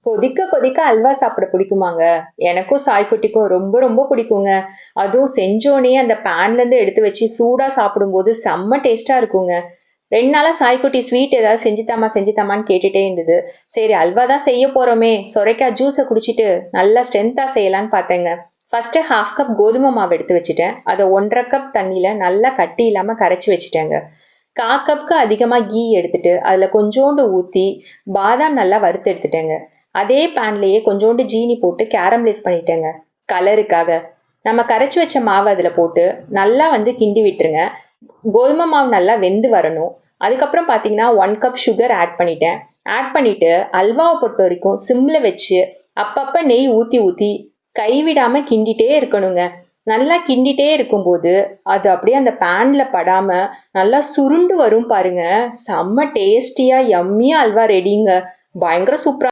கொதிக்க கொதிக்க அல்வா சாப்பிட பிடிக்குமாங்க? எனக்கும் சாய்க்குட்டிக்கும் ரொம்ப ரொம்ப பிடிக்குங்க. அதுவும் செஞ்சோனே அந்த பேன்லேருந்து எடுத்து வச்சு சூடா சாப்பிடும்போது செம்ம டேஸ்ட்டா இருக்குங்க. 2 நாளா சாய்க்குட்டி ஸ்வீட் ஏதாவது செஞ்சு தாம்மான்னு கேட்டுட்டே இருந்தது. சரி அல்வா தான் செய்ய போறோமே, சொரைக்காய் ஜூஸ குடிச்சிட்டு நல்லா ஸ்ட்ரென்த்தா செய்யலான்னு பார்த்தேங்க. ஃபர்ஸ்ட்டு 1/2 கப் கோதுமை மாவு எடுத்து வச்சுட்டேன். அத 1 1/2 கப் தண்ணீல நல்லா கட்டி இல்லாம கரைச்சு வச்சுட்டேங்க. 1/4 கப்க்கு அதிகமா கீ எடுத்துட்டு, அதுல கொஞ்சோண்டு ஊத்தி, பாதாம் நல்லா வறுத்து எடுத்துட்டேங்க. அதே பேன்லயே கொஞ்சோண்டு ஜீனி போட்டு கேரமலைஸ் பண்ணிட்டேங்க. கலருக்காக. நம்ம கரைச்சு வச்ச மாவ அதுல போட்டு, நல்லா கிண்டி விட்டுருங்க. கோதுமை மாவு நல்லா வெந்து வரணும். அதுக்கப்புறம் பார்த்தீங்கன்னா, 1 கப் சுகர் ஆட் பண்ணிட்டேன். ஆட் பண்ணிட்டு, அல்வாவ பொறுத்தவரைக்கும் சிம்ல வச்சு, அப்பப்ப நெய் ஊத்தி ஊத்தி, கைவிடாம கிண்டிட்டே இருக்கணுங்க. நல்லா கிண்டிட்டே இருக்கும்போது, அது அப்படியே அந்த பேன்ல படாம, நல்லா சுருண்டு வரும் பாருங்க. செம்ம டேஸ்டியா, யம்மியா அல்வா ரெடிங்க. பயங்கர சூப்பரா